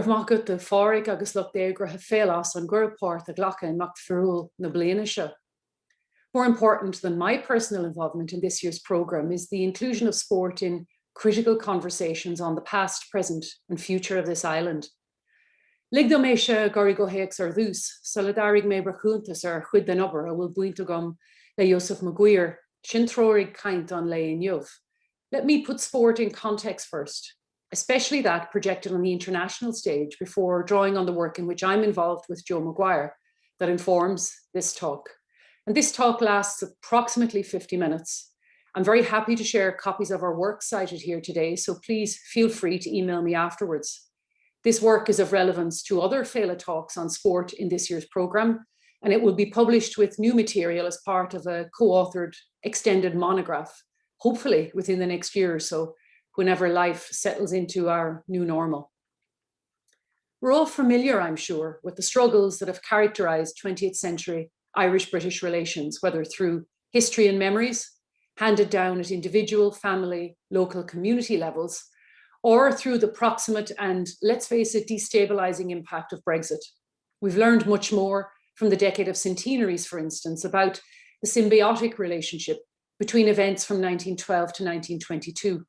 Gurf macut de fáric agus lucht dégra ha félas an gurport a glacha and mac ferul na blianisha. More important than my personal involvement in this year's programme is the inclusion of sport in critical conversations on the past, present and future of this island. Ligdom éise gorigo héex ar dhús, solidarig me brachúntas ar chud den obair a bhfuil buinte gom le Joseph Maguire, sin trorig kaint an le in Jov. Let me put sport in context first, especially that projected on the international stage before drawing on the work in which I'm involved with Joe Maguire that informs this talk. And this talk lasts approximately 50 minutes. I'm very happy to share copies of our work cited here today, so please feel free to email me afterwards. This work is of relevance to other Féile talks on sport in this year's programme, and it will be published with new material as part of a co-authored extended monograph, hopefully within the next year or so, whenever life settles into our new normal. We're all familiar, I'm sure, with the struggles that have characterised 20th century Irish-British relations, whether through history and memories, handed down at individual, family, local community levels, or through the proximate and, let's face it, destabilising impact of Brexit. We've learned much more from the decade of centenaries, for instance, about the symbiotic relationship between events from 1912 to 1922.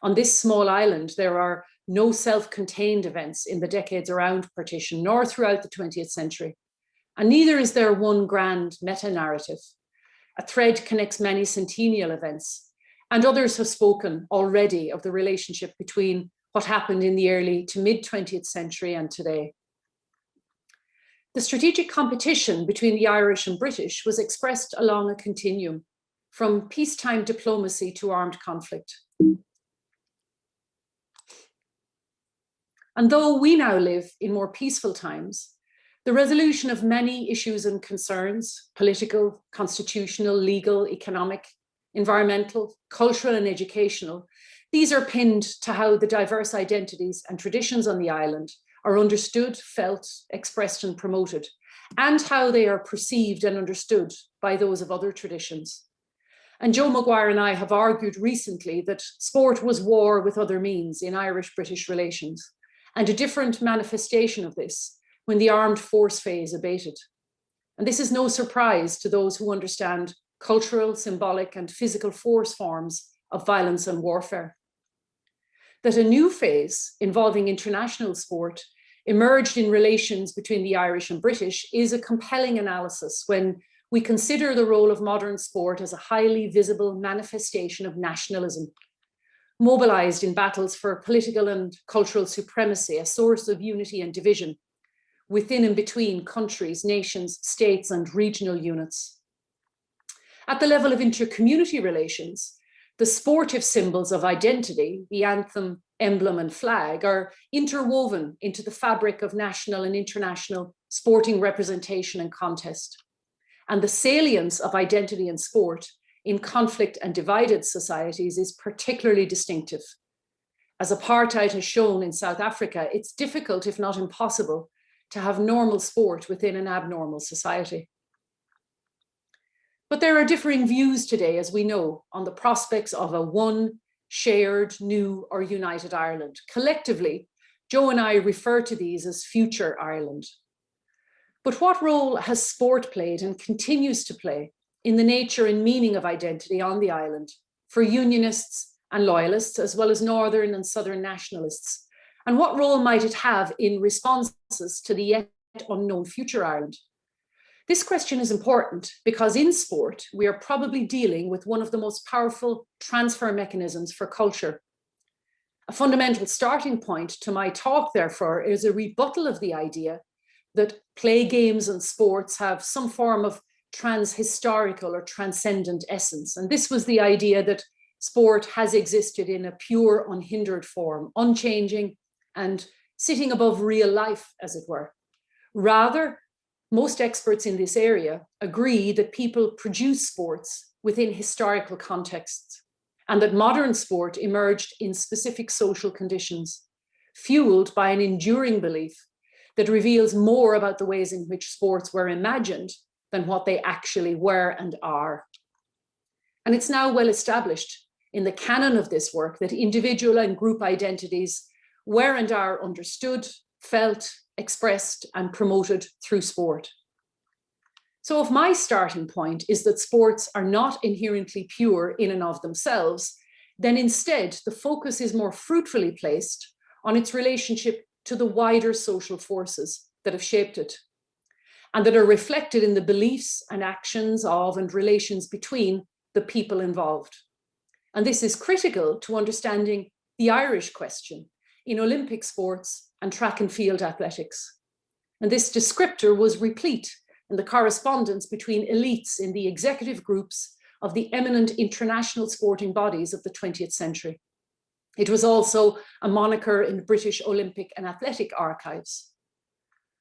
On this small island, there are no self-contained events in the decades around partition, nor throughout the 20th century. And neither is there one grand meta-narrative. A thread connects many centennial events, and others have spoken already of the relationship between what happened in the early to mid-20th century and today. The strategic competition between the Irish and British was expressed along a continuum, from peacetime diplomacy to armed conflict. And though we now live in more peaceful times, the resolution of many issues and concerns, political, constitutional, legal, economic, environmental, cultural and educational, these are pinned to how the diverse identities and traditions on the island are understood, felt, expressed and promoted, and how they are perceived and understood by those of other traditions. And Joe Maguire and I have argued recently that sport was war with other means in Irish-British relations, and a different manifestation of this when the armed force phase abated. And this is no surprise to those who understand cultural, symbolic and physical force forms of violence and warfare. That a new phase involving international sport emerged in relations between the Irish and British is a compelling analysis when we consider the role of modern sport as a highly visible manifestation of nationalism, mobilized in battles for political and cultural supremacy, a source of unity and division within and between countries, nations, states and regional units. At the level of inter-community relations, the sportive symbols of identity, the anthem, emblem and flag, are interwoven into the fabric of national and international sporting representation and contest. And the salience of identity and sport in conflict and divided societies is particularly distinctive. As apartheid has shown in South Africa, it's difficult, if not impossible, to have normal sport within an abnormal society. But there are differing views today, as we know, on the prospects of a one, shared, new or united Ireland. Collectively, Joe and I refer to these as future Ireland. But what role has sport played and continues to play in the nature and meaning of identity on the island for unionists and loyalists, as well as northern and southern nationalists? And what role might it have in responses to the yet unknown future Ireland? This question is important because in sport, we are probably dealing with one of the most powerful transfer mechanisms for culture. A fundamental starting point to my talk, therefore, is a rebuttal of the idea that play games and sports have some form of transhistorical or transcendent essence. And this was the idea that sport has existed in a pure, unhindered form, unchanging and sitting above real life, as it were. Rather, most experts in this area agree that people produce sports within historical contexts and that modern sport emerged in specific social conditions, fueled by an enduring belief that reveals more about the ways in which sports were imagined than what they actually were and are. And it's now well established in the canon of this work that individual and group identities were and are understood, felt, expressed, and promoted through sport. So if my starting point is that sports are not inherently pure in and of themselves, then instead the focus is more fruitfully placed on its relationship to the wider social forces that have shaped it, and that are reflected in the beliefs and actions of and relations between the people involved. And this is critical to understanding the Irish question in Olympic sports and track and field athletics. And this descriptor was replete in the correspondence between elites in the executive groups of the eminent international sporting bodies of the 20th century. It was also a moniker in British Olympic and athletic archives.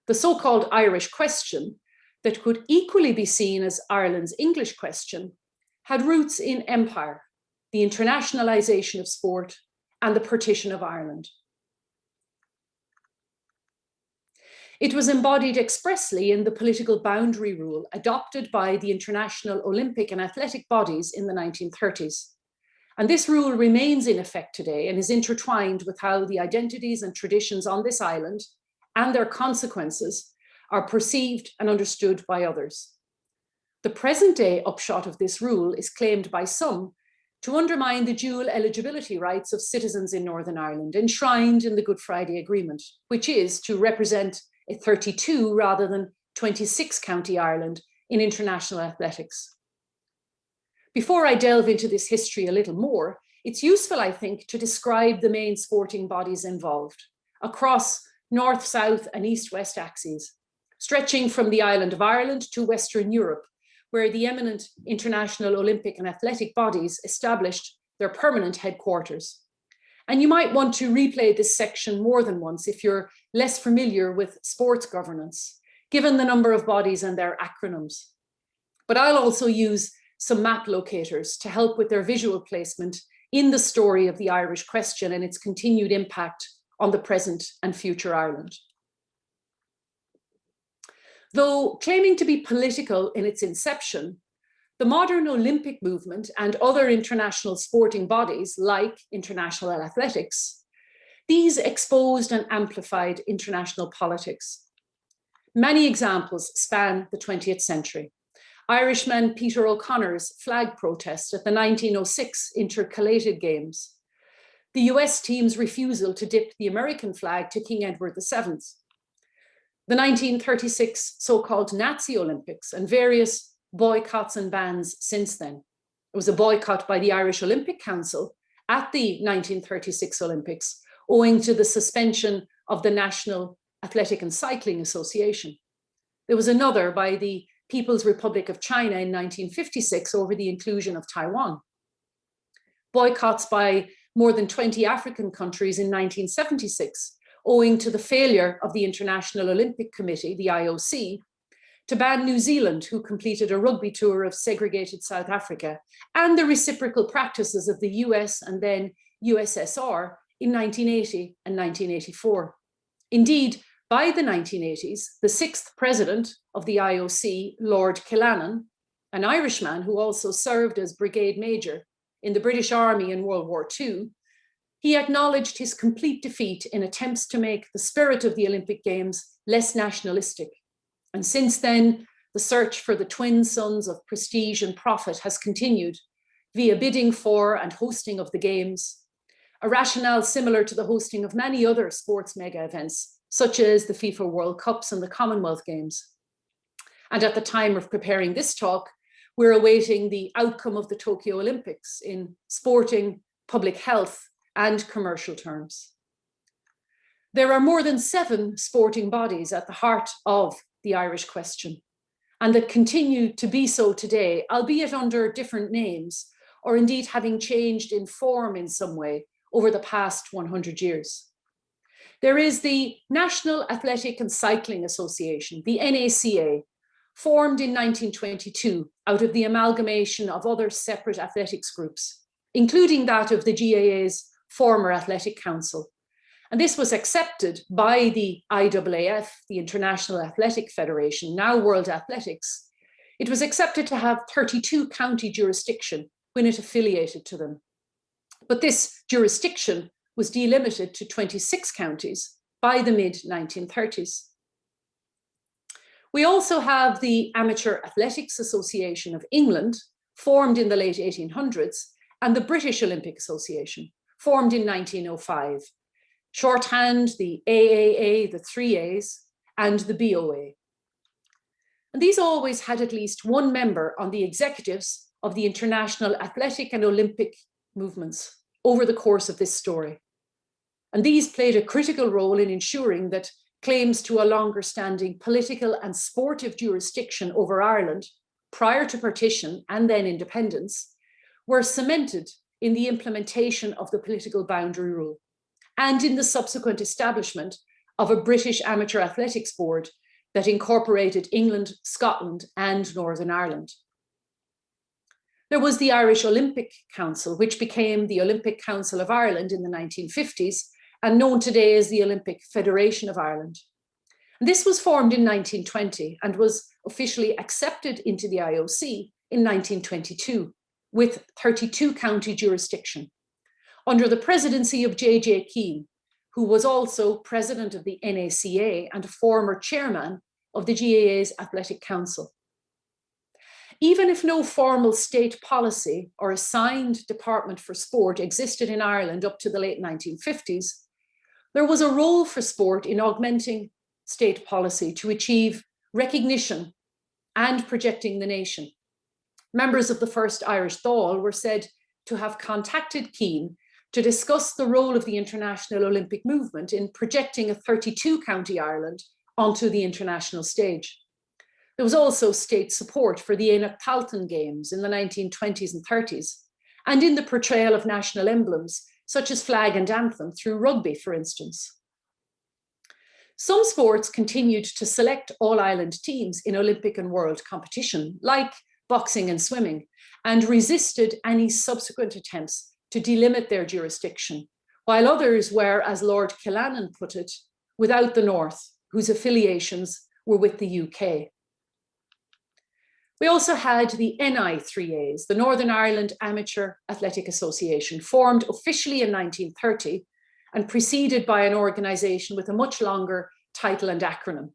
The so-called Irish question, that could equally be seen as Ireland's English question, had roots in empire, the internationalization of sport, and the partition of Ireland. It was embodied expressly in the political boundary rule adopted by the international Olympic and athletic bodies in the 1930s. And this rule remains in effect today and is intertwined with how the identities and traditions on this island and their consequences are perceived and understood by others. The present day upshot of this rule is claimed by some to undermine the dual eligibility rights of citizens in Northern Ireland enshrined in the Good Friday Agreement, which is to represent a 32 rather than 26 county Ireland in international athletics. Before I delve into this history a little more, it's useful, I think, to describe the main sporting bodies involved across north, south, and east-west axes, stretching from the island of Ireland to Western Europe, where the eminent international Olympic and athletic bodies established their permanent headquarters. And you might want to replay this section more than once if you're less familiar with sports governance, given the number of bodies and their acronyms. But I'll also use some map locators to help with their visual placement in the story of the Irish question and its continued impact on the present and future Ireland. Though claiming to be political in its inception, the modern Olympic movement and other international sporting bodies like international athletics, these exposed and amplified international politics. Many examples span the 20th century. Irishman Peter O'Connor's flag protest at the 1906 Intercalated Games, the US team's refusal to dip the American flag to King Edward VII, the 1936 so-called Nazi Olympics and various boycotts and bans since then. It was a boycott by the Irish Olympic Council at the 1936 Olympics, owing to the suspension of the National Athletic and Cycling Association. There was another by the People's Republic of China in 1956 over the inclusion of Taiwan. Boycotts by more than 20 African countries in 1976, owing to the failure of the International Olympic Committee, the IOC, to ban New Zealand, who completed a rugby tour of segregated South Africa, and the reciprocal practices of the US and then USSR in 1980 and 1984. Indeed, by the 1980s, the sixth president of the IOC, Lord Killannon, an Irishman who also served as brigade major in the British Army in World War II, he acknowledged his complete defeat in attempts to make the spirit of the Olympic Games less nationalistic. And since then, the search for the twin sons of prestige and profit has continued via bidding for and hosting of the Games, a rationale similar to the hosting of many other sports mega events, such as the FIFA World Cups and the Commonwealth Games. And at the time of preparing this talk, we're awaiting the outcome of the Tokyo Olympics in sporting, public health, and commercial terms. There are more than 7 sporting bodies at the heart of the Irish question, and that continue to be so today, albeit under different names, or indeed having changed in form in some way over the past 100 years. There is the National Athletic and Cycling Association, the NACA, formed in 1922 out of the amalgamation of other separate athletics groups, including that of the GAA's former Athletic Council. And this was accepted by the IAAF, the International Athletic Federation, now World Athletics. It was accepted to have 32 county jurisdiction when it affiliated to them. But this jurisdiction was delimited to 26 counties by the mid-1930s. We also have the Amateur Athletics Association of England, formed in the late 1800s, and the British Olympic Association, formed in 1905. Shorthand, the AAA, the 3As, and the BOA. And these always had at least one member on the executives of the international athletic and Olympic movements over the course of this story. And these played a critical role in ensuring that claims to a longer standing political and sportive jurisdiction over Ireland prior to partition and then independence were cemented in the implementation of the political boundary rule and in the subsequent establishment of a British Amateur Athletics Board that incorporated England, Scotland, and Northern Ireland. There was the Irish Olympic Council, which became the Olympic Council of Ireland in the 1950s and known today as the Olympic Federation of Ireland. And this was formed in 1920 and was officially accepted into the IOC in 1922 with 32 county jurisdiction under the presidency of J.J. Keane, who was also president of the NACA and a former chairman of the GAA's Athletic Council. Even if no formal state policy or assigned department for sport existed in Ireland up to the late 1950s, there was a role for sport in augmenting state policy to achieve recognition and projecting the nation. Members of the first Irish Dáil were said to have contacted Keane to discuss the role of the international Olympic movement in projecting a 32-county Ireland onto the international stage. There was also state support for the Éanach Tailteann Games in the 1920s and 30s, and in the portrayal of national emblems, such as flag and anthem, through rugby, for instance. Some sports continued to select all-island teams in Olympic and world competition, like boxing and swimming, and resisted any subsequent attempts to delimit their jurisdiction, while others were, as Lord Killannon put it, without the North, whose affiliations were with the UK. We also had the NI3As, the Northern Ireland Amateur Athletic Association, formed officially in 1930 and preceded by an organisation with a much longer title and acronym.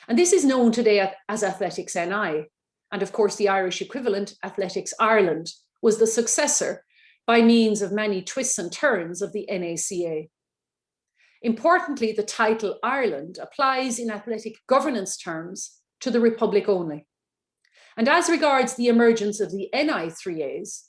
And this is known today as Athletics NI. And of course, the Irish equivalent, Athletics Ireland, was the successor by means of many twists and turns of the NACA. Importantly, the title Ireland applies in athletic governance terms to the Republic only. And as regards the emergence of the NI3As,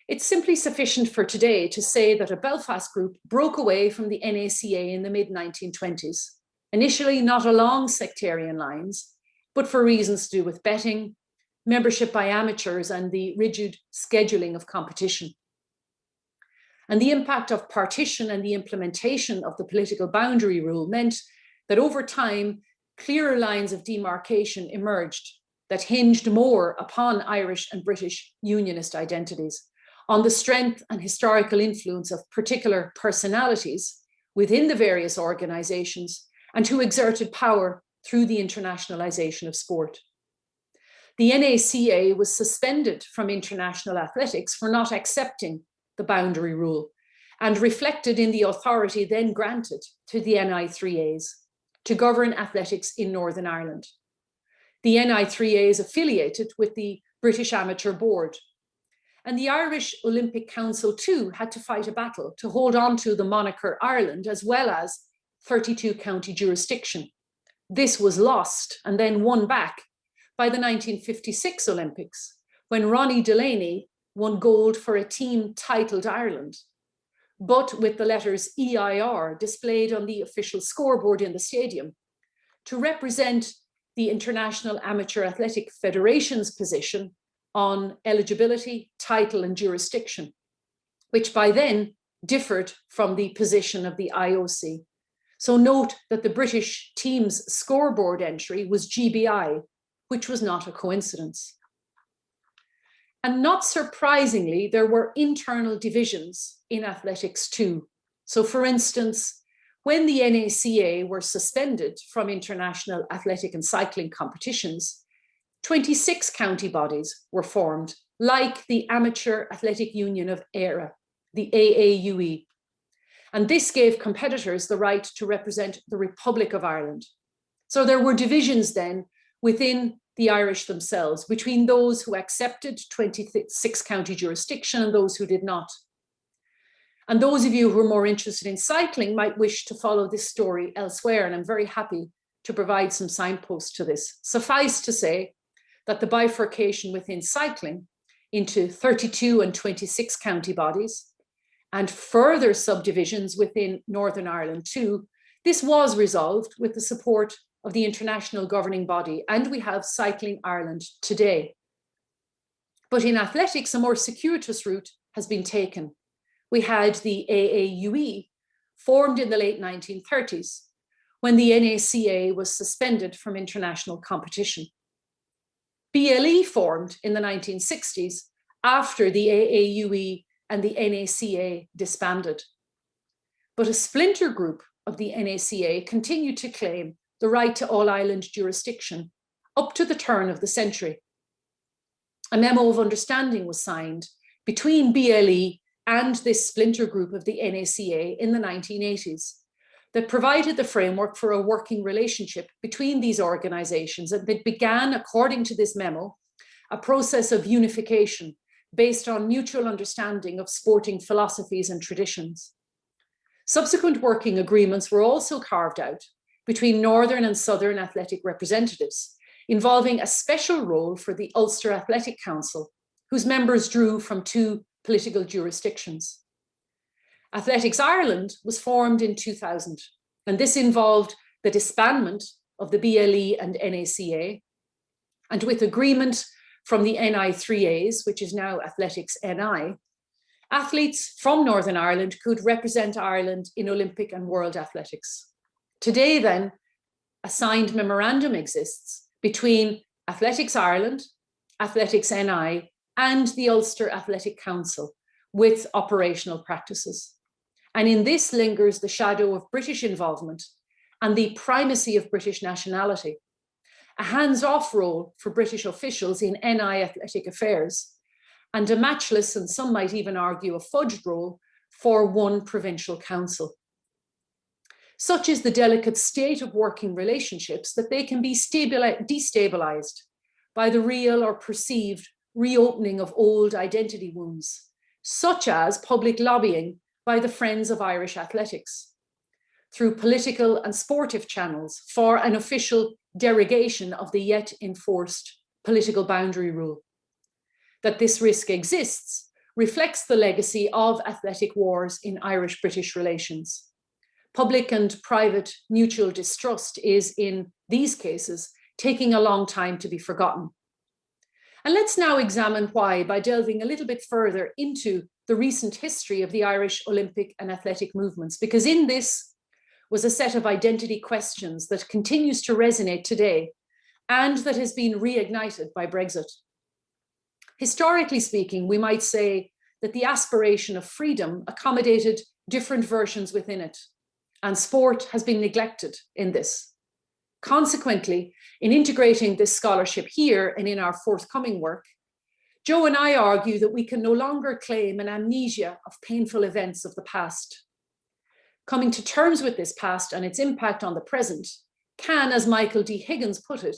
it's simply sufficient for today to say that a Belfast group broke away from the NACA in the mid-1920s, initially not along sectarian lines, but for reasons to do with betting, membership by amateurs, and the rigid scheduling of competition. And the impact of partition and the implementation of the political boundary rule meant that over time, clearer lines of demarcation emerged that hinged more upon Irish and British unionist identities, on the strength and historical influence of particular personalities within the various organisations and who exerted power through the internationalisation of sport. The NACA was suspended from international athletics for not accepting the boundary rule and reflected in the authority then granted to the NI3As to govern athletics in Northern Ireland. The NI3As affiliated with the British Amateur Board. And the Irish Olympic Council too had to fight a battle to hold on to the moniker Ireland as well as 32 county jurisdiction. This was lost and then won back by the 1956 Olympics, when Ronnie Delaney won gold for a team titled Ireland, but with the letters EIR displayed on the official scoreboard in the stadium to represent the International Amateur Athletic Federation's position on eligibility, title, and jurisdiction, which by then differed from the position of the IOC. So note that the British team's scoreboard entry was GBI, which was not a coincidence. And not surprisingly, there were internal divisions in athletics too. So for instance, when the NACA were suspended from international athletic and cycling competitions, 26 county bodies were formed, like the Amateur Athletic Union of Éire, the AAUE. And this gave competitors the right to represent the Republic of Ireland. So there were divisions then within the Irish themselves between those who accepted 26 county jurisdiction and those who did not. And those of you who are more interested in cycling might wish to follow this story elsewhere, and I'm very happy to provide some signposts to this. Suffice to say that the bifurcation within cycling into 32 and 26 county bodies and further subdivisions within Northern Ireland too, this was resolved with the support of the international governing body, and we have Cycling Ireland today. But in athletics, a more circuitous route has been taken. We had the AAUE, formed in the late 1930s, when the NACA was suspended from international competition. BLE formed in the 1960s after the AAUE and the NACA disbanded. But a splinter group of the NACA continued to claim the right to all-island jurisdiction up to the turn of the century. A memo of understanding was signed between BLE and this splinter group of the NACA in the 1980s that provided the framework for a working relationship between these organizations, and that began, according to this memo, a process of unification based on mutual understanding of sporting philosophies and traditions. Subsequent working agreements were also carved out between Northern and Southern athletic representatives, involving a special role for the Ulster Athletic Council, whose members drew from two political jurisdictions. Athletics Ireland was formed in 2000, and this involved the disbandment of the BLE and NACA, and with agreement from the NI 3As, which is now Athletics NI, athletes from Northern Ireland could represent Ireland in Olympic and World Athletics. Today then, a signed memorandum exists between Athletics Ireland, Athletics NI, and the Ulster Athletic Council with operational practices. And in this lingers the shadow of British involvement and the primacy of British nationality, a hands-off role for British officials in NI athletic affairs, and a matchless, and some might even argue a fudged role, for one provincial council. Such is the delicate state of working relationships that they can be destabilized by the real or perceived reopening of old identity wounds, such as public lobbying by the Friends of Irish Athletics, through political and sportive channels for an official derogation of the yet enforced political boundary rule. That this risk exists reflects the legacy of athletic wars in Irish-British relations. Public and private mutual distrust is, in these cases, taking a long time to be forgotten. And let's now examine why by delving a little bit further into the recent history of the Irish Olympic and athletic movements, because in this was a set of identity questions that continues to resonate today and that has been reignited by Brexit. Historically speaking, we might say that the aspiration of freedom accommodated different versions within it, and sport has been neglected in this. Consequently, in integrating this scholarship here and in our forthcoming work, Joe and I argue that we can no longer claim an amnesia of painful events of the past. Coming to terms with this past and its impact on the present can, as Michael D. Higgins put it,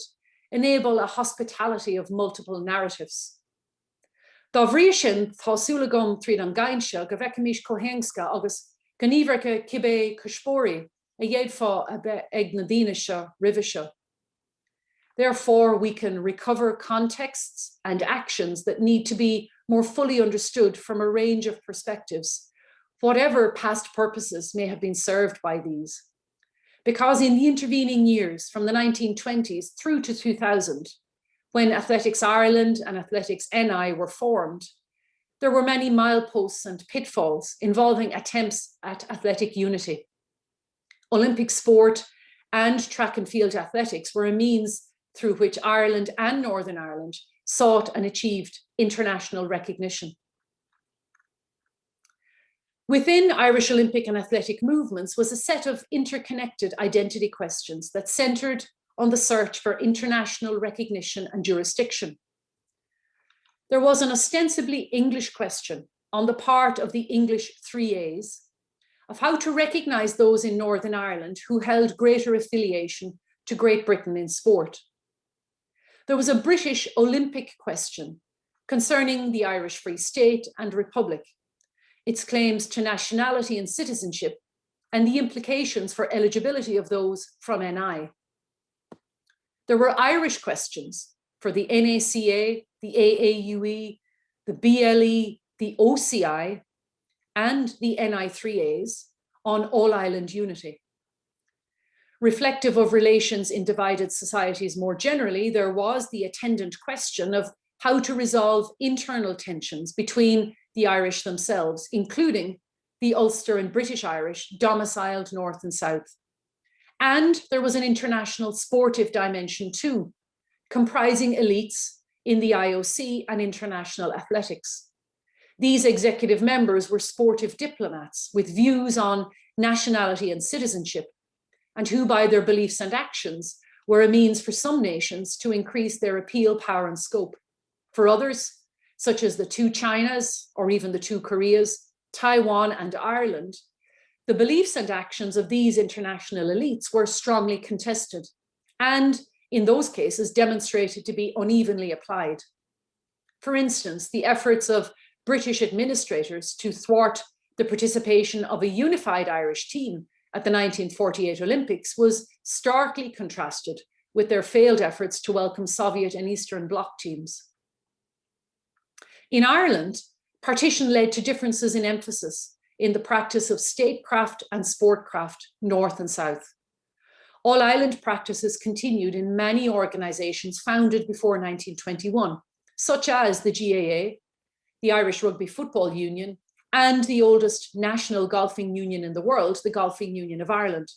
enable a hospitality of multiple narratives. Dá bhríosin tá súla gom tríd an gcainse go bhfeicimís cóhéngsca agus go níomhreacha cibé cuspóirí a dhéad fá a bheith ag na daoine seo roimhe seo. Therefore, we can recover contexts and actions that need to be more fully understood from a range of perspectives, whatever past purposes may have been served by these. Because in the intervening years, from the 1920s through to 2000, when Athletics Ireland and Athletics NI were formed, there were many mileposts and pitfalls involving attempts at athletic unity. Olympic sport and track and field athletics were a means through which Ireland and Northern Ireland sought and achieved international recognition. Within Irish Olympic and athletic movements was a set of interconnected identity questions that centred on the search for international recognition and jurisdiction. There was an ostensibly English question on the part of the English 3As of how to recognise those in Northern Ireland who held greater affiliation to Great Britain in sport. There was a British Olympic question concerning the Irish Free State and Republic, its claims to nationality and citizenship, and the implications for eligibility of those from NI. There were Irish questions for the NACA, the AAUE, the BLE, the OCI, and the NI3As on all-island unity. Reflective of relations in divided societies more generally, there was the attendant question of how to resolve internal tensions between the Irish themselves, including the Ulster and British Irish domiciled north and south. And there was an international sportive dimension too, comprising elites in the IOC and international athletics. These executive members were sportive diplomats with views on nationality and citizenship, and who by their beliefs and actions were a means for some nations to increase their appeal, power and scope. For others, such as the two Chinas or even the two Koreas, Taiwan and Ireland, the beliefs and actions of these international elites were strongly contested and in those cases demonstrated to be unevenly applied. For instance, the efforts of British administrators to thwart the participation of a unified Irish team at the 1948 Olympics was starkly contrasted with their failed efforts to welcome Soviet and Eastern Bloc teams. In Ireland, partition led to differences in emphasis in the practice of statecraft and sportcraft, north and south. All-island practices continued in many organisations founded before 1921, such as the GAA, the Irish Rugby Football Union, and the oldest national golfing union in the world, the Golfing Union of Ireland.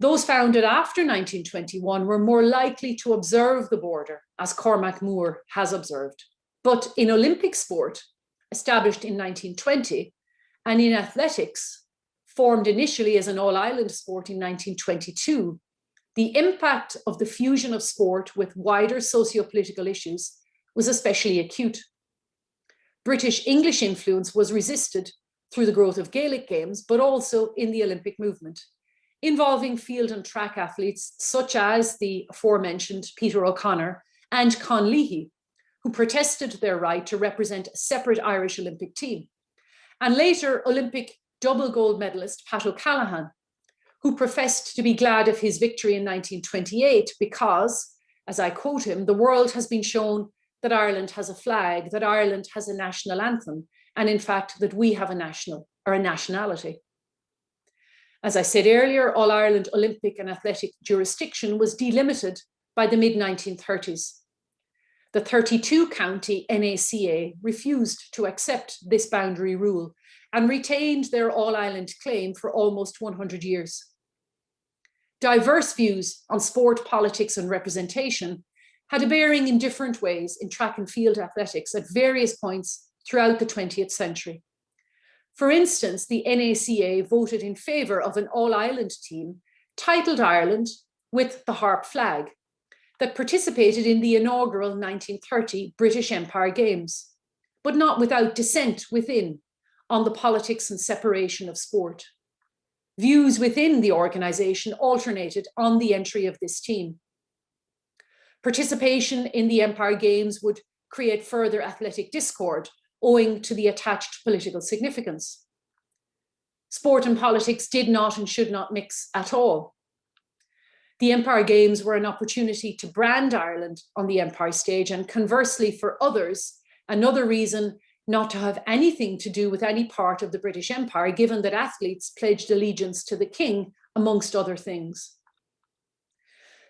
Those founded after 1921 were more likely to observe the border, as Cormac Moore has observed. But in Olympic sport, established in 1920, and in athletics, formed initially as an all-island sport in 1922, the impact of the fusion of sport with wider socio-political issues was especially acute. British English influence was resisted through the growth of Gaelic games, but also in the Olympic movement, involving field and track athletes such as the aforementioned Peter O'Connor and Con Leahy, who protested their right to represent a separate Irish Olympic team, and later Olympic double gold medalist Pat O'Callaghan, who professed to be glad of his victory in 1928 because, as I quote him, the world has been shown that Ireland has a flag, that Ireland has a national anthem, and in fact that we have a nationality. As I said earlier, All-Ireland Olympic and athletic jurisdiction was delimited by the mid-1930s. The 32-county NACA refused to accept this boundary rule and retained their all-island claim for almost 100 years. Diverse views on sport, politics and representation had a bearing in different ways in track and field athletics at various points throughout the 20th century. For instance, the NACA voted in favour of an all-island team titled Ireland with the harp flag that participated in the inaugural 1930 British Empire Games, but not without dissent within on the politics and separation of sport. Views within the organisation alternated on the entry of this team. Participation in the Empire Games would create further athletic discord owing to the attached political significance. Sport and politics did not and should not mix at all. The Empire Games were an opportunity to brand Ireland on the Empire stage, and conversely for others, another reason not to have anything to do with any part of the British Empire, given that athletes pledged allegiance to the king, amongst other things.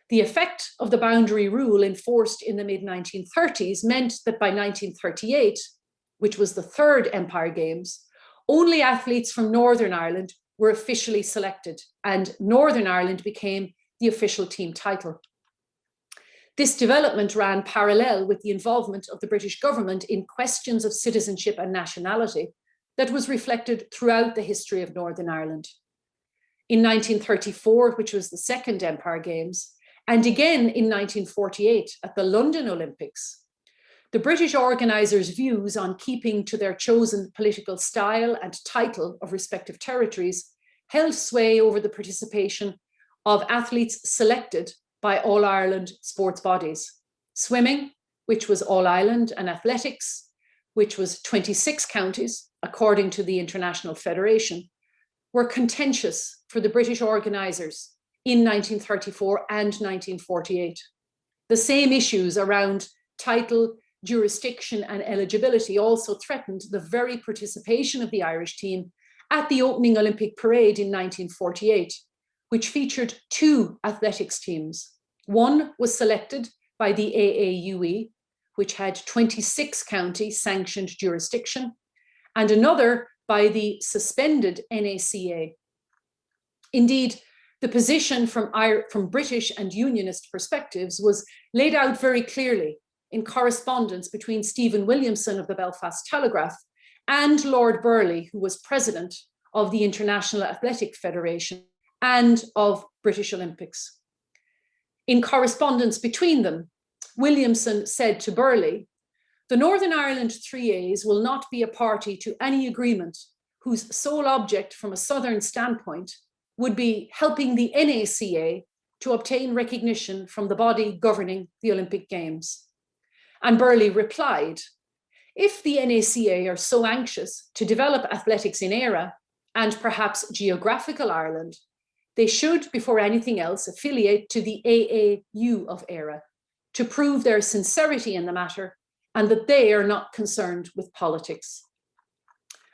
The effect of the boundary rule enforced in the mid-1930s meant that by 1938, which was the third Empire Games, only athletes from Northern Ireland were officially selected, and Northern Ireland became the official team title. This development ran parallel with the involvement of the British government in questions of citizenship and nationality that was reflected throughout the history of Northern Ireland. In 1934, which was the second Empire Games, and again in 1948 at the London Olympics, The British organisers' views on keeping to their chosen political style and title of respective territories held sway over the participation of athletes selected by All Ireland sports bodies. Swimming, which was All Ireland, and athletics, which was 26 counties, according to the International Federation, were contentious for the British organisers in 1934 and 1948. The same issues around title, jurisdiction, and eligibility also threatened the very participation of the Irish team at the opening Olympic parade in 1948, which featured two athletics teams. One was selected by the AAUE, which had 26 county sanctioned jurisdiction, and another by the suspended NACA. Indeed, the position from British and Unionist perspectives was laid out very clearly in correspondence between Stephen Williamson of the Belfast Telegraph and Lord Burghley, who was president of the International Athletic Federation and of British Olympics. In correspondence between them, Williamson said to Burghley, "The Northern Ireland 3As will not be a party to any agreement whose sole object from a Southern standpoint would be helping the NACA to obtain recognition from the body governing the Olympic Games." And Burghley replied, "If the NACA are so anxious to develop athletics in Éire and perhaps geographical Ireland, they should, before anything else, affiliate to the AAU of Éire to prove their sincerity in the matter and that they are not concerned with politics."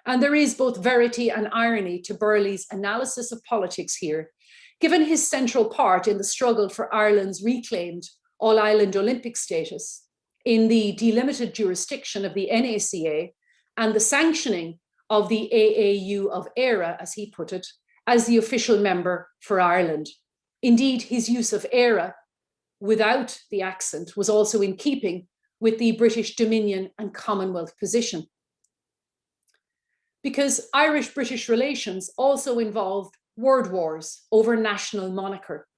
And there is both verity and irony to Burghley's analysis of politics here, given his central part in the struggle for Ireland's reclaimed All-Ireland Olympic status in the delimited jurisdiction of the NACA and the sanctioning of the AAU of Éire, as he put it, as the official member for Ireland. Indeed, his use of Éire without the accent was also in keeping with the British Dominion and Commonwealth position. Because Irish-British relations also involved word wars over national moniker.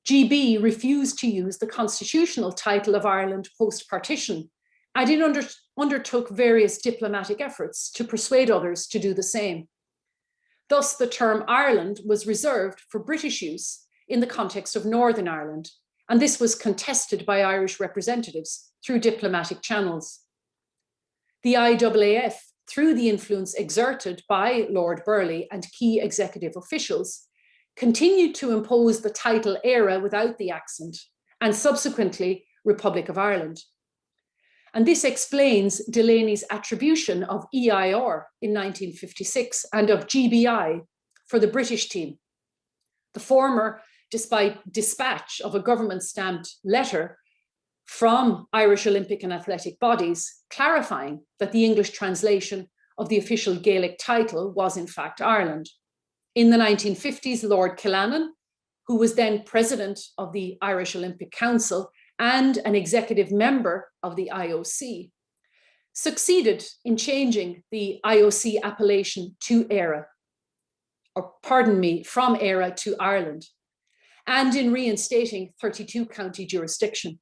GB refused to use the constitutional title of Ireland post-partition, and it undertook various diplomatic efforts to persuade others to do the same. Thus, the term Ireland was reserved for British use in the context of Northern Ireland, and this was contested by Irish representatives through diplomatic channels. The IAAF, through the influence exerted by Lord Burghley and key executive officials, continued to impose the title Éire without the accent, and subsequently Republic of Ireland. And this explains Delaney's attribution of EIR in 1956 and of GBI for the British team. The former, despite dispatch of a government-stamped letter from Irish Olympic and athletic bodies, clarifying that the English translation of the official Gaelic title was in fact Ireland. In the 1950s, Lord Killannon, who was then president of the Irish Olympic Council and an executive member of the IOC, succeeded in changing the IOC appellation to Éire, from Éire to Ireland, and in reinstating 32 county jurisdiction.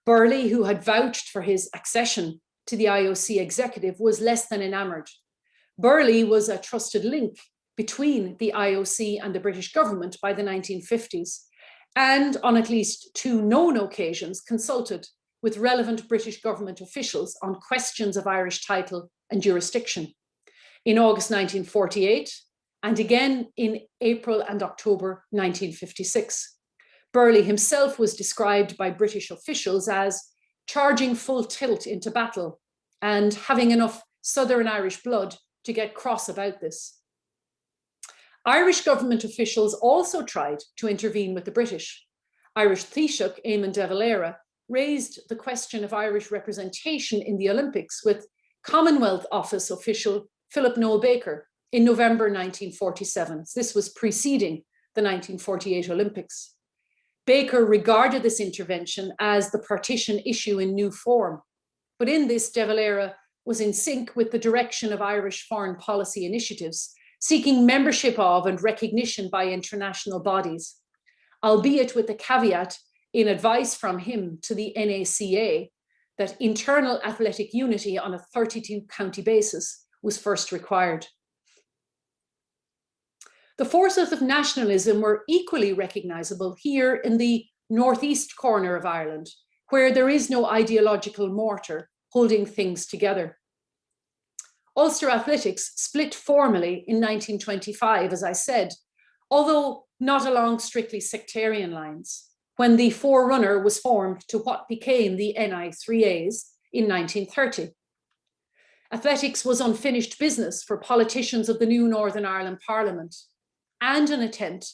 Burghley, who had vouched for his accession to the IOC executive, was less than enamoured. Burghley was a trusted link between the IOC and the British government by the 1950s, and on at least two known occasions consulted with relevant British government officials on questions of Irish title and jurisdiction. In August 1948, and again in April and October 1956. Burghley himself was described by British officials as charging full tilt into battle and having enough Southern Irish blood to get cross about this. Irish government officials also tried to intervene with the British. Irish Taoiseach Eamon de Valera raised the question of Irish representation in the Olympics with Commonwealth Office official Philip Noel Baker in November 1947. This was preceding the 1948 Olympics. Baker regarded this intervention as the partition issue in new form, but in this de Valera was in sync with the direction of Irish foreign policy initiatives, seeking membership of and recognition by international bodies, albeit with the caveat in advice from him to the NACA that internal athletic unity on a 32-county basis was first required. The forces of nationalism were equally recognisable here in the northeast corner of Ireland, where there is no ideological mortar holding things together. Ulster athletics split formally in 1925, as I said, although not along strictly sectarian lines, when the forerunner was formed to what became the NI 3As in 1930. Athletics was unfinished business for politicians of the new Northern Ireland Parliament and an attempt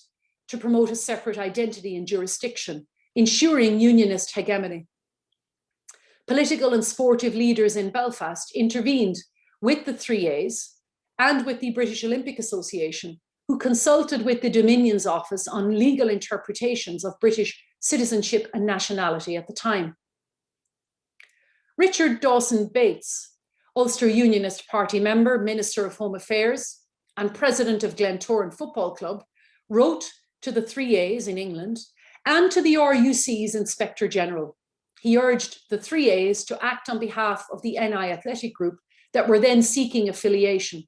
to promote a separate identity and jurisdiction, ensuring unionist hegemony. Political and sportive leaders in Belfast intervened with the 3As and with the British Olympic Association, who consulted with the Dominion's Office on legal interpretations of British citizenship and nationality at the time. Richard Dawson Bates, Ulster Unionist Party member, Minister of Home Affairs, and President of Glentoran Football Club, wrote to the 3As in England and to the RUC's Inspector General. He urged the 3As to act on behalf of the NI Athletic Group that were then seeking affiliation,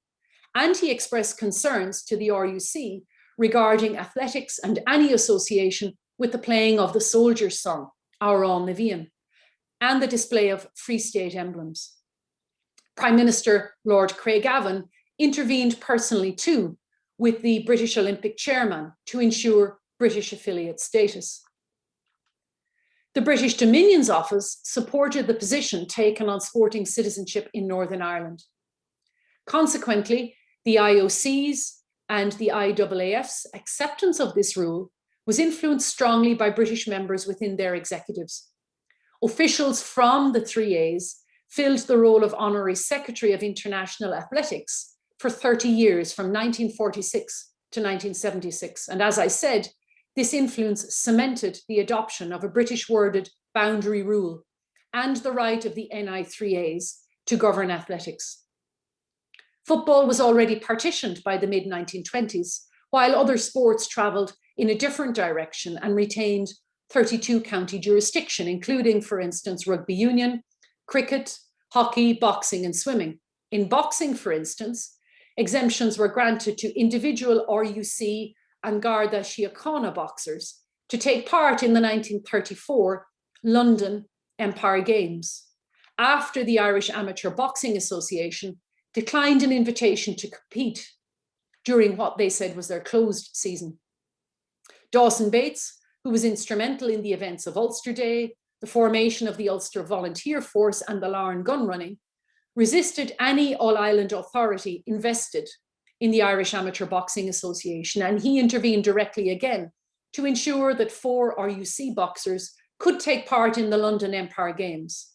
and he expressed concerns to the RUC regarding athletics and any association with the playing of the Soldier's Song, Our All Nevian, and the display of Free State emblems. Prime Minister Lord Craigavon intervened personally too with the British Olympic chairman to ensure British affiliate status. The British Dominion's Office supported the position taken on sporting citizenship in Northern Ireland. Consequently, the IOC's and the IAAF's acceptance of this rule was influenced strongly by British members within their executives. Officials from the 3As filled the role of Honorary Secretary of International Athletics for 30 years, from 1946 to 1976. And as I said, this influence cemented the adoption of a British worded boundary rule and the right of the NI 3As to govern athletics. Football was already partitioned by the mid-1920s, while other sports travelled in a different direction and retained 32-county jurisdiction, including, for instance, rugby union, cricket, hockey, boxing, and swimming. In boxing, for instance, exemptions were granted to individual RUC and Garda Síochána boxers to take part in the 1934 London Empire Games, after the Irish Amateur Boxing Association declined an invitation to compete during what they said was their closed season. Dawson Bates, who was instrumental in the events of Ulster Day, the formation of the Ulster Volunteer Force, and the Larne gun running, resisted any all-Ireland authority invested in the Irish Amateur Boxing Association, and he intervened directly again to ensure that 4 RUC boxers could take part in the London Empire Games.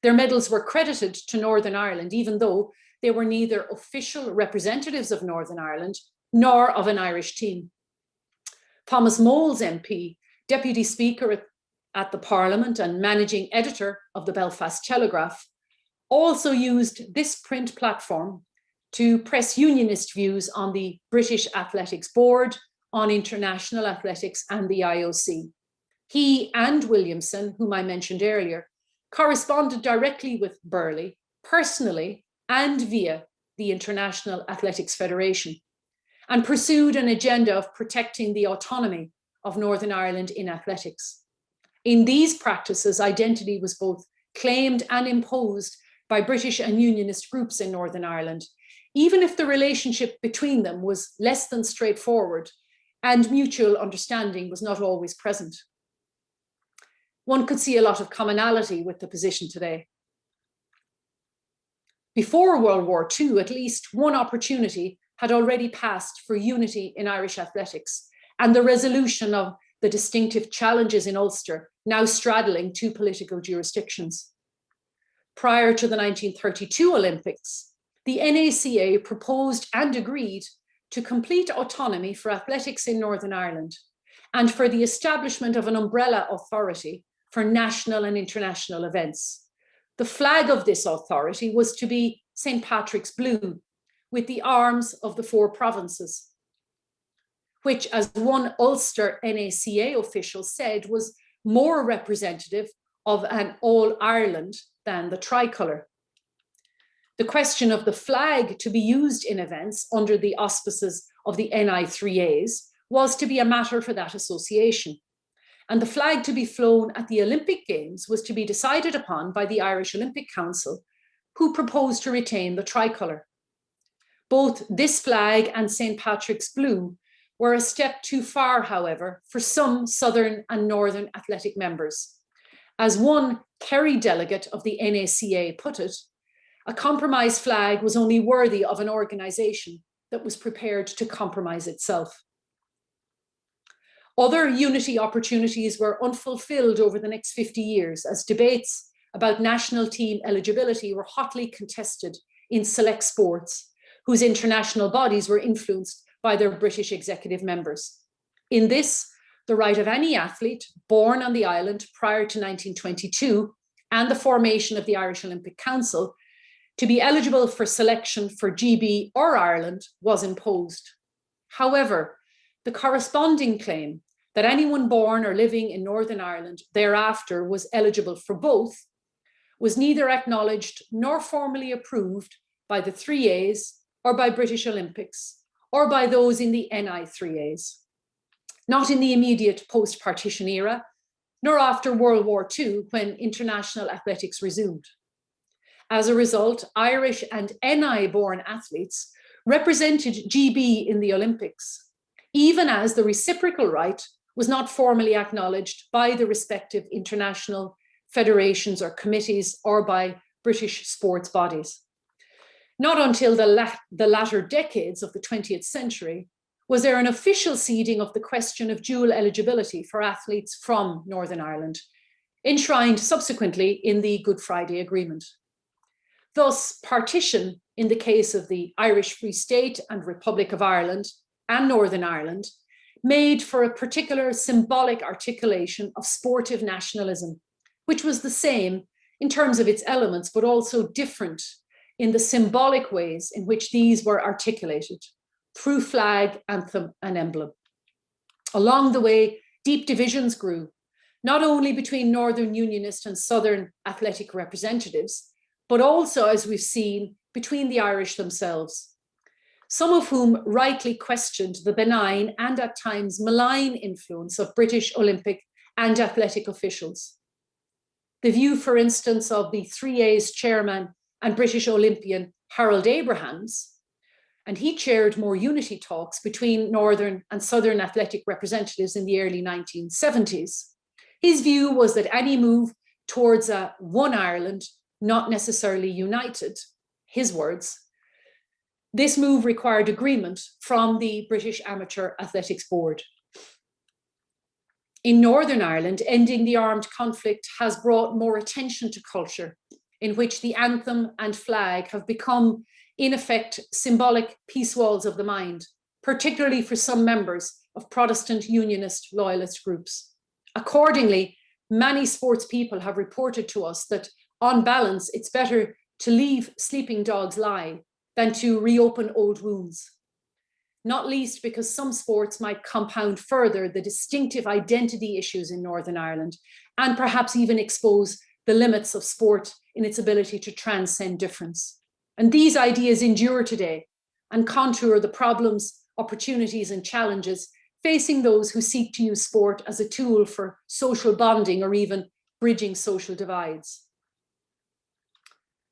Their medals were credited to Northern Ireland, even though they were neither official representatives of Northern Ireland nor of an Irish team. Thomas Moles MP, Deputy Speaker at the Parliament and Managing Editor of the Belfast Telegraph, also used this print platform to press unionist views on the British Athletics Board, on international athletics, and the IOC. He and Williamson, whom I mentioned earlier, corresponded directly with Burley, personally and via the International Athletics Federation, and pursued an agenda of protecting the autonomy of Northern Ireland in athletics. In these practices, identity was both claimed and imposed by British and unionist groups in Northern Ireland, even if the relationship between them was less than straightforward and mutual understanding was not always present. One could see a lot of commonality with the position today. Before World War II, at least one opportunity had already passed for unity in Irish athletics and the resolution of the distinctive challenges in Ulster, now straddling 2 political jurisdictions. Prior to the 1932 Olympics, the NACA proposed and agreed to complete autonomy for athletics in Northern Ireland and for the establishment of an umbrella authority for national and international events. The flag of this authority was to be St. Patrick's Blue, with the arms of the 4 provinces, which, as one Ulster NACA official said, was more representative of an All-Ireland than the tricolour. The question of the flag to be used in events under the auspices of the NI3As was to be a matter for that association. And the flag to be flown at the Olympic Games was to be decided upon by the Irish Olympic Council, who proposed to retain the tricolour. Both this flag and St. Patrick's blue were a step too far, however, for some Southern and Northern athletic members. As one Kerry delegate of the NACA put it, a compromise flag was only worthy of an organisation that was prepared to compromise itself. Other unity opportunities were unfulfilled over the next 50 years as debates about national team eligibility were hotly contested in select sports whose international bodies were influenced by their British executive members. In this, the right of any athlete born on the island prior to 1922 and the formation of the Irish Olympic Council to be eligible for selection for GB or Ireland was imposed. However, the corresponding claim that anyone born or living in Northern Ireland thereafter was eligible for both was neither acknowledged nor formally approved by the 3As or by British Olympics or by those in the NI3As. Not in the immediate post-partition era, nor after World War II when international athletics resumed. As a result, Irish and NI-born athletes represented GB in the Olympics, even as the reciprocal right was not formally acknowledged by the respective international federations or committees or by British sports bodies. Not until the latter decades of the 20th century was there an official seeding of the question of dual eligibility for athletes from Northern Ireland, enshrined subsequently in the Good Friday Agreement. Thus, partition in the case of the Irish Free State and Republic of Ireland and Northern Ireland made for a particular symbolic articulation of sportive nationalism, which was the same in terms of its elements, but also different in the symbolic ways in which these were articulated through flag, anthem, and emblem. Along the way, deep divisions grew, not only between Northern Unionist and Southern athletic representatives, but also, as we've seen, between the Irish themselves, some of whom rightly questioned the benign and at times malign influence of British Olympic and athletic officials. The view, for instance, of the 3A's chairman and British Olympian Harold Abrahams, and he chaired more unity talks between Northern and Southern athletic representatives in the early 1970s. His view was that any move towards a one Ireland, not necessarily united, his words, this move required agreement from the British Amateur Athletics Board. In Northern Ireland, ending the armed conflict has brought more attention to culture, in which the anthem and flag have become, in effect, symbolic peace walls of the mind, particularly for some members of Protestant unionist loyalist groups. Accordingly, many sports people have reported to us that, on balance, it's better to leave sleeping dogs lie than to reopen old wounds. Not least because some sports might compound further the distinctive identity issues in Northern Ireland and perhaps even expose the limits of sport in its ability to transcend difference. And these ideas endure today and contour the problems, opportunities, and challenges facing those who seek to use sport as a tool for social bonding or even bridging social divides.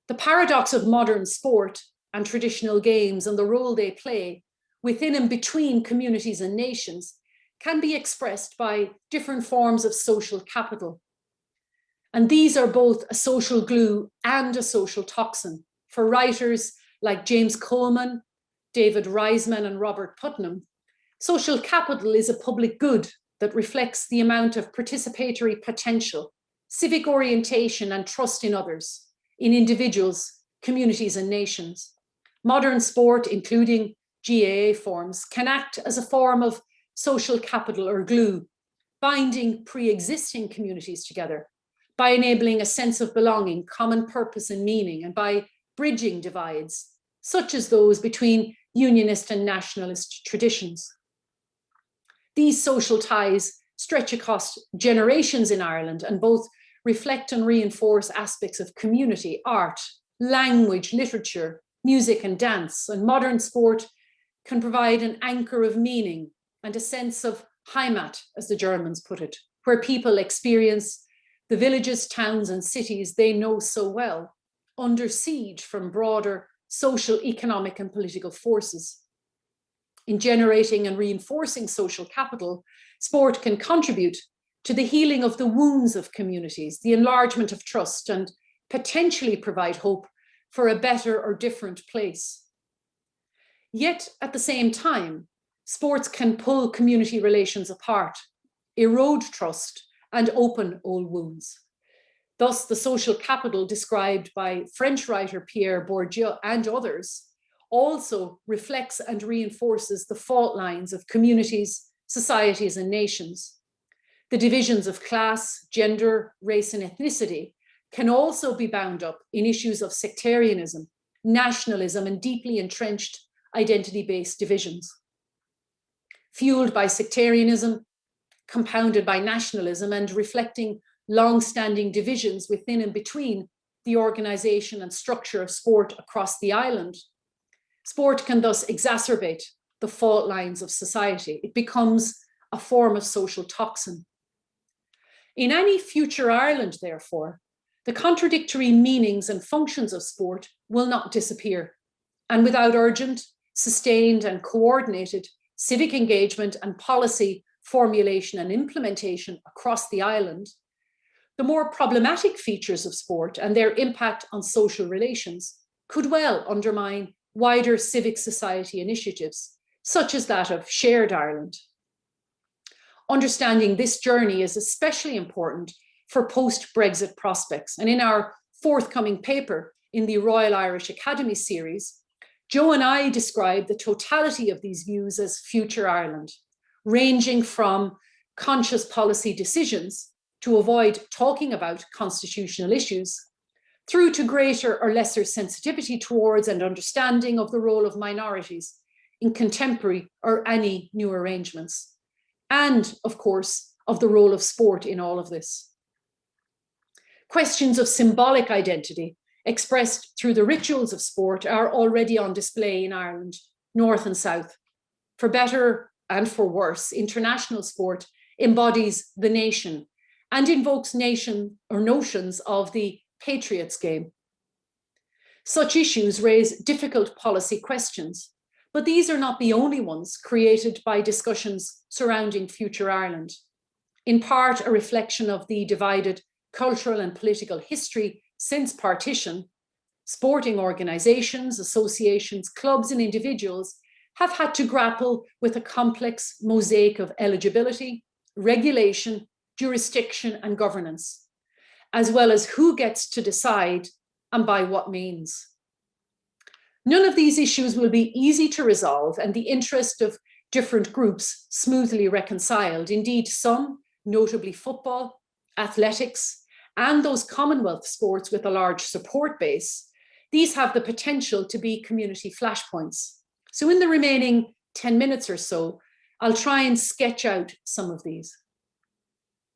The paradox of modern sport and traditional games and the role they play within and between communities and nations can be expressed by different forms of social capital. And these are both a social glue and a social toxin. For writers like James Coleman, David Reisman, and Robert Putnam, social capital is a public good that reflects the amount of participatory potential, civic orientation, and trust in others, in individuals, communities, and nations. Modern sport, including GAA forms, can act as a form of social capital or glue, binding pre-existing communities together by enabling a sense of belonging, common purpose and meaning, and by bridging divides, such as those between unionist and nationalist traditions. These social ties stretch across generations in Ireland and both reflect and reinforce aspects of community, art, language, literature, music and dance, and modern sport can provide an anchor of meaning and a sense of Heimat, as the Germans put it, where people experience the villages, towns, and cities they know so well, under siege from broader social, economic, and political forces. In generating and reinforcing social capital, sport can contribute to the healing of the wounds of communities, the enlargement of trust, and potentially provide hope for a better or different place. Yet, at the same time, sports can pull community relations apart, erode trust, and open old wounds. Thus, the social capital described by French writer Pierre Bourdieu and others also reflects and reinforces the fault lines of communities, societies, and nations. The divisions of class, gender, race, and ethnicity can also be bound up in issues of sectarianism, nationalism, and deeply entrenched identity-based divisions. Fueled by sectarianism, compounded by nationalism, and reflecting long-standing divisions within and between the organisation and structure of sport across the island, sport can thus exacerbate the fault lines of society. It becomes a form of social toxin. In any future Ireland, therefore, the contradictory meanings and functions of sport will not disappear. And without urgent, sustained, and coordinated civic engagement and policy formulation and implementation across the island, the more problematic features of sport and their impact on social relations could well undermine wider civic society initiatives, such as that of Shared Ireland. Understanding this journey is especially important for post-Brexit prospects. And in our forthcoming paper in the Royal Irish Academy series, Joe and I describe the totality of these views as future Ireland, ranging from conscious policy decisions to avoid talking about constitutional issues, through to greater or lesser sensitivity towards and understanding of the role of minorities in contemporary or any new arrangements, and, of course, of the role of sport in all of this. Questions of symbolic identity expressed through the rituals of sport are already on display in Ireland, north and south. For better and for worse, international sport embodies the nation and invokes notions of the patriots game. Such issues raise difficult policy questions, but these are not the only ones created by discussions surrounding future Ireland. In part, a reflection of the divided cultural and political history since partition, sporting organisations, associations, clubs, and individuals have had to grapple with a complex mosaic of eligibility, regulation, jurisdiction, and governance, as well as who gets to decide and by what means. None of these issues will be easy to resolve and the interest of different groups smoothly reconciled. Indeed, some, notably football, athletics, and those Commonwealth sports with a large support base, these have the potential to be community flashpoints. So in the remaining 10 minutes or so, I'll try and sketch out some of these.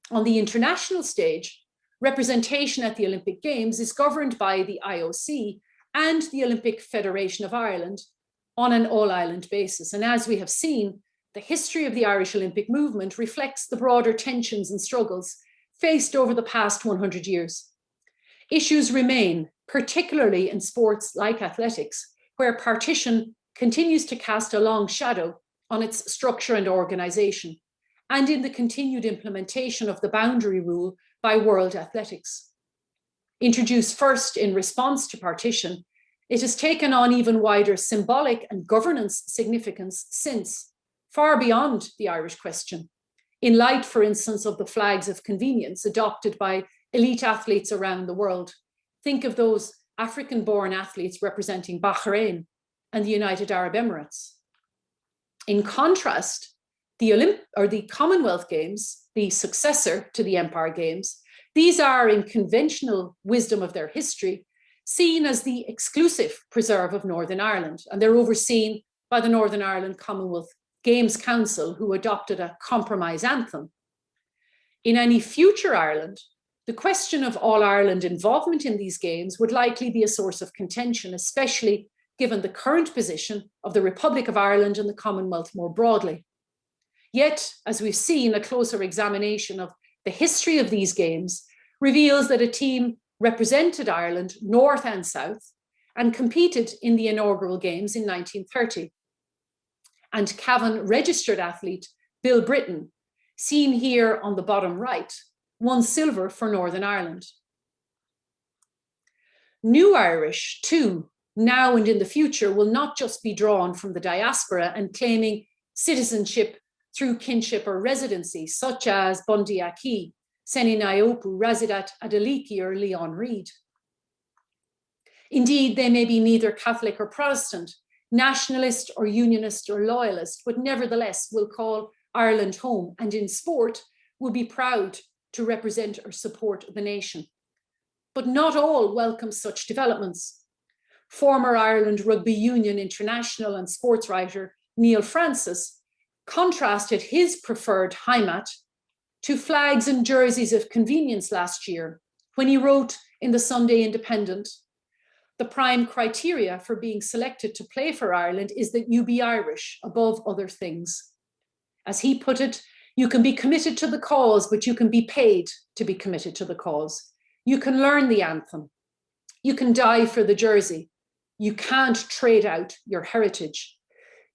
On the international stage, representation at the Olympic Games is governed by the IOC and the Olympic Federation of Ireland on an all-island basis. And as we have seen, the history of the Irish Olympic movement reflects the broader tensions and struggles faced over the past 100 years. Issues remain, particularly in sports like athletics, where partition continues to cast a long shadow on its structure and organisation, and in the continued implementation of the boundary rule by World Athletics. Introduced first in response to partition, it has taken on even wider symbolic and governance significance since, far beyond the Irish question, in light, for instance, of the flags of convenience adopted by elite athletes around the world. Think of those African-born athletes representing Bahrain and the United Arab Emirates. In contrast, the Commonwealth Games, the successor to the Empire Games, these are, in conventional wisdom of their history, seen as the exclusive preserve of Northern Ireland, and they're overseen by the Northern Ireland Commonwealth Games Council, who adopted a compromise anthem. In any future Ireland, The question of All-Ireland involvement in these games would likely be a source of contention, especially given the current position of the Republic of Ireland and the Commonwealth more broadly. Yet, as we've seen, a closer examination of the history of these games reveals that a team represented Ireland, north and south, and competed in the inaugural games in 1930. And Cavan registered athlete Bill Britton, seen here on the bottom right, won silver for Northern Ireland. New Irish, too, now and in the future, will not just be drawn from the diaspora and claiming citizenship through kinship or residency, such as Bundy Aki, Seni Nayopu, Razidat Adeliki, or Leon Reid. Indeed, they may be neither Catholic or Protestant, nationalist or unionist or loyalist, but nevertheless will call Ireland home, and in sport will be proud to represent or support the nation. But not all welcome such developments. Former Ireland Rugby Union international and sports writer Neil Francis contrasted his preferred Heimat to flags and jerseys of convenience last year when he wrote in the Sunday Independent, "The prime criteria for being selected to play for Ireland is that you be Irish above other things." As he put it, you can be committed to the cause, but you can be paid to be committed to the cause. You can learn the anthem. You can die for the jersey. You can't trade out your heritage.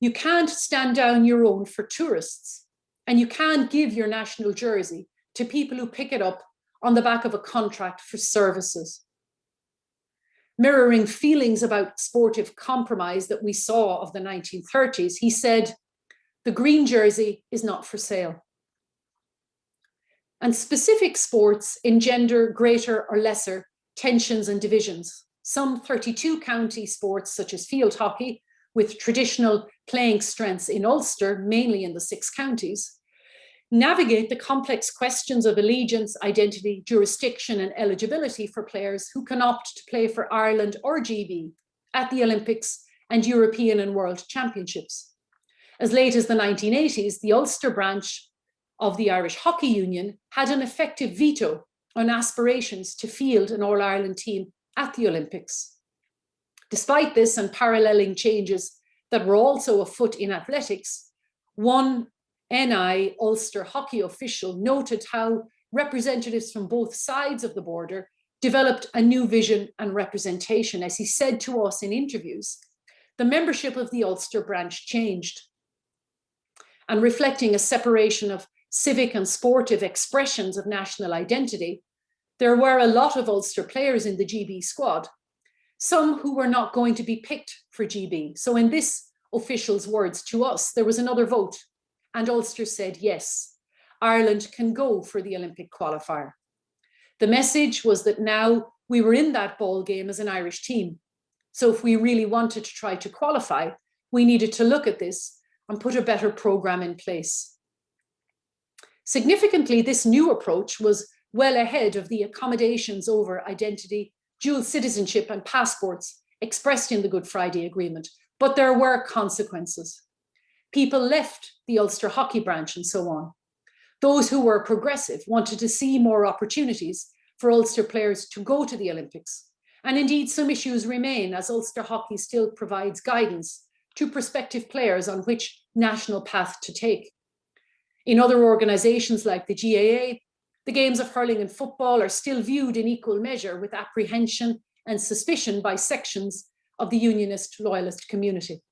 You can't stand down your own for tourists. And you can't give your national jersey to people who pick it up on the back of a contract for services. Mirroring feelings about sportive compromise that we saw of the 1930s, he said, "The green jersey is not for sale." And specific sports engender greater or lesser tensions and divisions. Some 32 county sports, such as field hockey, with traditional playing strengths in Ulster, mainly in the 6 counties, navigate the complex questions of allegiance, identity, jurisdiction, and eligibility for players who can opt to play for Ireland or GB at the Olympics and European and World Championships. As late as the 1980s, the Ulster branch of the Irish Hockey Union had an effective veto on aspirations to field an All-Ireland team at the Olympics. Despite this and paralleling changes that were also afoot in athletics, one NI Ulster hockey official noted how representatives from both sides of the border developed a new vision and representation. As he said to us in interviews, the membership of the Ulster branch changed. And reflecting a separation of civic and sportive expressions of national identity, there were a lot of Ulster players in the GB squad, some who were not going to be picked for GB. So in this official's words to us, there was another vote, and Ulster said, yes, Ireland can go for the Olympic qualifier. The message was that now we were in that ball game as an Irish team. So if we really wanted to try to qualify, we needed to look at this and put a better program in place. Significantly, this new approach was well ahead of the accommodations over identity, dual citizenship, and passports expressed in the Good Friday Agreement. But there were consequences. People left the Ulster hockey branch and so on. Those who were progressive wanted to see more opportunities for Ulster players to go to the Olympics. And indeed, some issues remain, as Ulster hockey still provides guidance to prospective players on which national path to take. In other organisations like the GAA, the games of hurling and football are still viewed in equal measure with apprehension and suspicion by sections of the unionist loyalist community.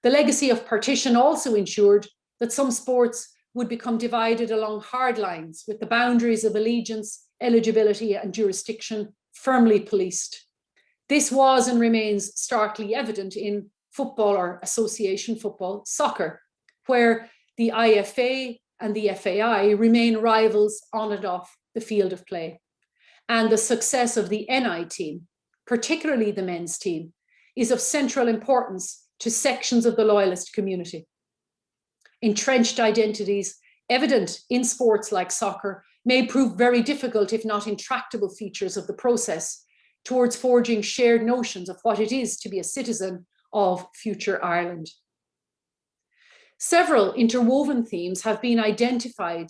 The legacy of partition also ensured that some sports would become divided along hard lines, with the boundaries of allegiance, eligibility, and jurisdiction firmly policed. This was and remains starkly evident in football or association football, soccer, where the IFA and the FAI remain rivals on and off the field of play. And the success of the NI team, particularly the men's team, is of central importance to sections of the loyalist community. Entrenched identities evident in sports like soccer may prove very difficult, if not intractable, features of the process towards forging shared notions of what it is to be a citizen of future Ireland. Several interwoven themes have been identified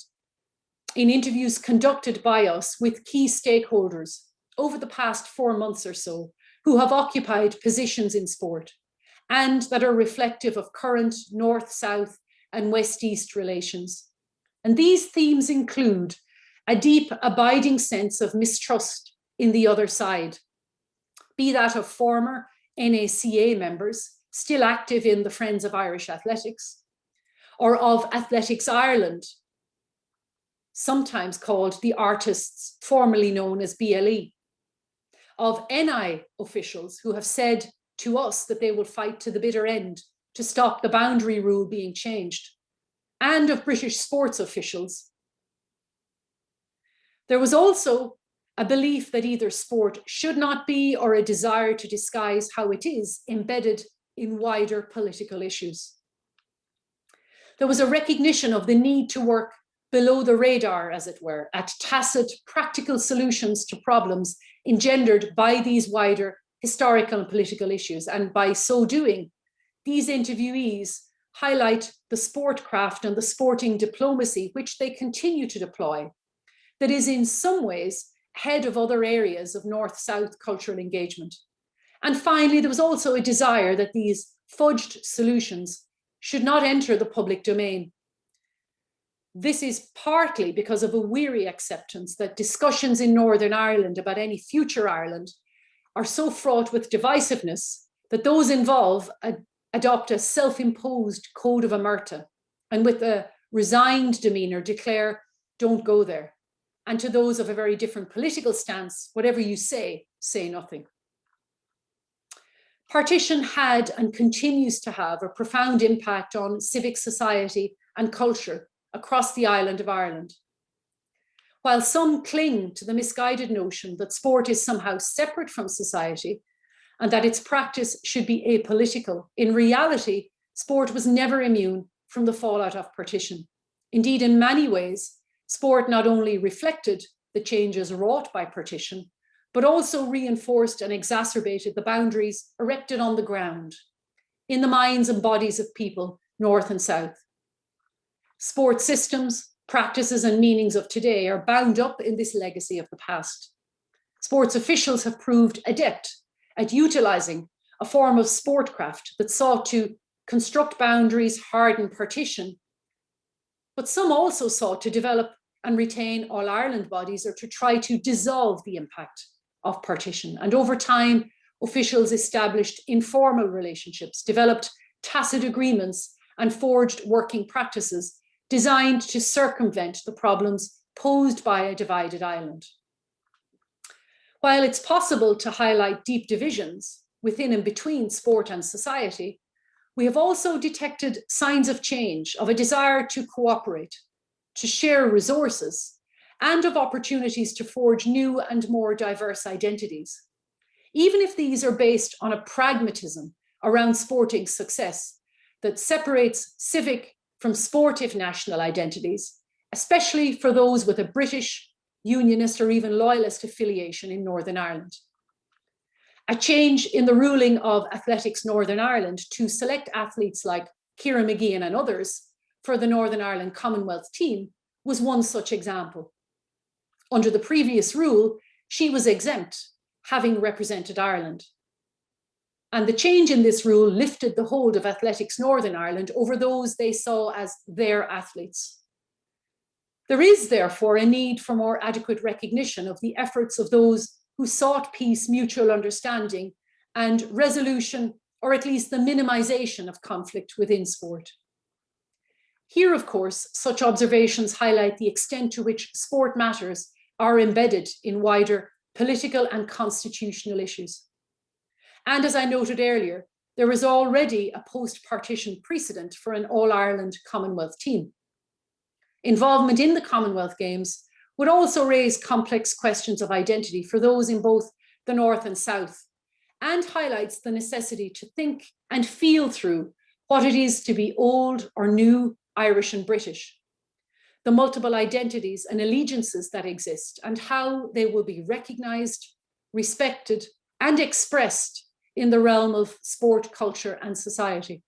in interviews conducted by us with key stakeholders over the past 4 months or so, who have occupied positions in sport and that are reflective of current North-South and West-East relations. And these themes include a deep, abiding sense of mistrust in the other side, be that of former NACA members still active in the Friends of Irish Athletics, or of Athletics Ireland, sometimes called the Artists, formerly known as BLE, of NI officials who have said to us that they will fight to the bitter end to stop the boundary rule being changed, and of British sports officials. There was also a belief that either sport should not be, or a desire to disguise how it is, embedded in wider political issues. There was a recognition of the need to work below the radar, as it were, at tacit, practical solutions to problems engendered by these wider historical and political issues. And by so doing, these interviewees highlight the sport craft and the sporting diplomacy which they continue to deploy, that is in some ways ahead of other areas of North-South cultural engagement. And finally, there was also a desire that these fudged solutions should not enter the public domain. This is partly because of a weary acceptance that discussions in Northern Ireland about any future Ireland are so fraught with divisiveness that those involved adopt a self-imposed code of omerta and with a resigned demeanour declare, don't go there. And to those of a very different political stance, whatever you say nothing. Partition had and continues to have a profound impact on civic society and culture across the island of Ireland. While some cling to the misguided notion that sport is somehow separate from society and that its practice should be apolitical, in reality, sport was never immune from the fallout of partition. Indeed, in many ways, sport not only reflected the changes wrought by partition, but also reinforced and exacerbated the boundaries erected on the ground, in the minds and bodies of people, north and south. Sport systems, practices, and meanings of today are bound up in this legacy of the past. Sports officials have proved adept at utilizing a form of sportcraft that sought to construct boundaries, harden partition, but some also sought to develop and retain All-Ireland bodies, or to try to dissolve the impact of partition. And over time, officials established informal relationships, developed tacit agreements, and forged working practices designed to circumvent the problems posed by a divided island. While it's possible to highlight deep divisions within and between sport and society, we have also detected signs of change, of a desire to cooperate, to share resources, and of opportunities to forge new and more diverse identities, even if these are based on a pragmatism around sporting success that separates civic from sportive national identities, especially for those with a British, unionist, or even loyalist affiliation in Northern Ireland. A change in the ruling of Athletics Northern Ireland to select athletes like Ciara McGeehan and others for the Northern Ireland Commonwealth team was one such example. Under the previous rule, she was exempt, having represented Ireland. And the change in this rule lifted the hold of Athletics Northern Ireland over those they saw as their athletes. There is therefore a need for more adequate recognition of the efforts of those who sought peace, mutual understanding, and resolution, or at least the minimization of conflict within sport. Here, of course, such observations highlight the extent to which sport matters are embedded in wider political and constitutional issues. And as I noted earlier, there is already a post-partition precedent for an All-Ireland Commonwealth team. Involvement in the Commonwealth Games would also raise complex questions of identity for those in both the North and South, and highlights the necessity to think and feel through what it is to be old or new Irish and British, the multiple identities and allegiances that exist, and how they will be recognised, respected, and expressed in the realm of sport, culture, and society.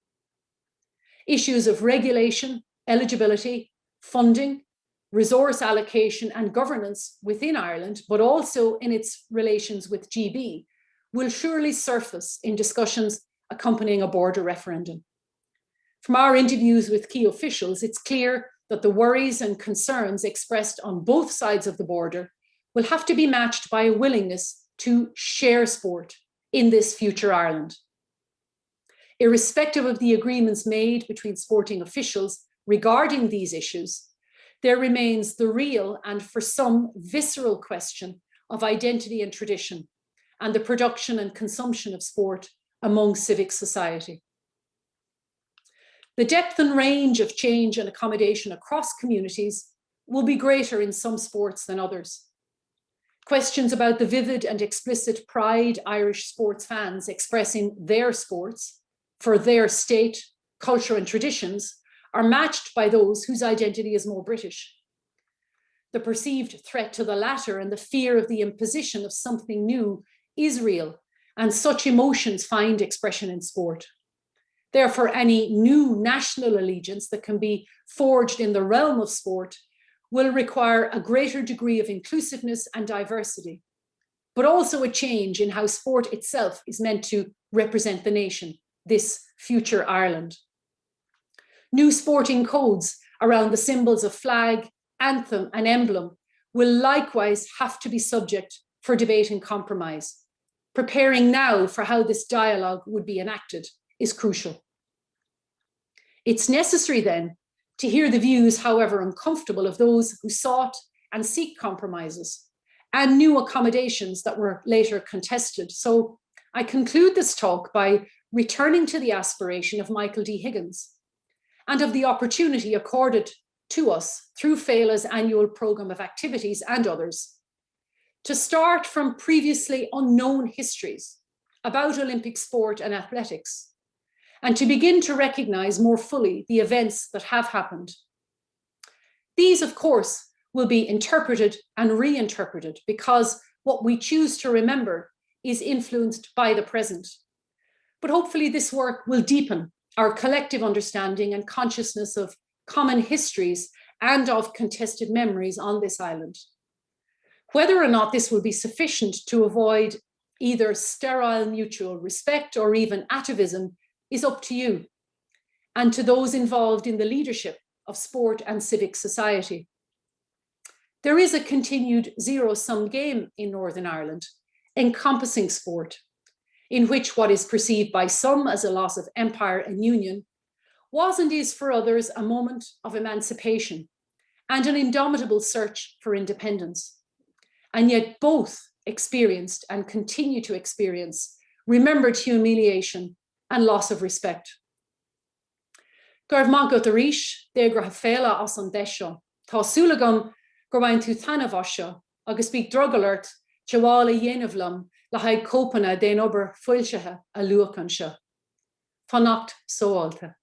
Issues of regulation, eligibility, funding, resource allocation and governance within Ireland, but also in its relations with GB, will surely surface in discussions accompanying a border referendum. From our interviews with key officials, it's clear that the worries and concerns expressed on both sides of the border will have to be matched by a willingness to share sport in this future Ireland. Irrespective of the agreements made between sporting officials regarding these issues, there remains the real and for some visceral question of identity and tradition and the production and consumption of sport among civic society. The depth and range of change and accommodation across communities will be greater in some sports than others. Questions about the vivid and explicit pride Irish sports fans expressing their sports for their state, culture and traditions are matched by those whose identity is more British. The perceived threat to the latter and the fear of the imposition of something new is real, and such emotions find expression in sport. Therefore, any new national allegiance that can be forged in the realm of sport will require a greater degree of inclusiveness and diversity, but also a change in how sport itself is meant to represent the nation, this future Ireland. New sporting codes around the symbols of flag, anthem, and emblem will likewise have to be subject for debate and compromise. Preparing now for how this dialogue would be enacted is crucial. It's necessary then to hear the views, however uncomfortable, of those who sought and seek compromises and new accommodations that were later contested. So I conclude this talk by returning to the aspiration of Michael D. Higgins and of the opportunity accorded to us through Féile's annual programme of activities and others to start from previously unknown histories about Olympic sport and athletics, and to begin to recognise more fully the events that have happened. These, of course, will be interpreted and reinterpreted because what we choose to remember is influenced by the present. But hopefully this work will deepen our collective understanding and consciousness of common histories and of contested memories on this island. Whether or not this will be sufficient to avoid either sterile mutual respect or even atavism is up to you and to those involved in the leadership of sport and civic society. There is a continued zero-sum game in Northern Ireland, encompassing sport, in which what is perceived by some as a loss of empire and union was and is for others a moment of emancipation and an indomitable search for independence. And yet both experienced and continue to experience remembered humiliation and loss of respect. Garv Mangot the Rish, de gra Féile as an desho, tá sulagam gorbain tu thanavasho, agus speak drogalert, jawala yenavlum, la haid copana den ober fuilshaha a luakansha. Fanacht soalta.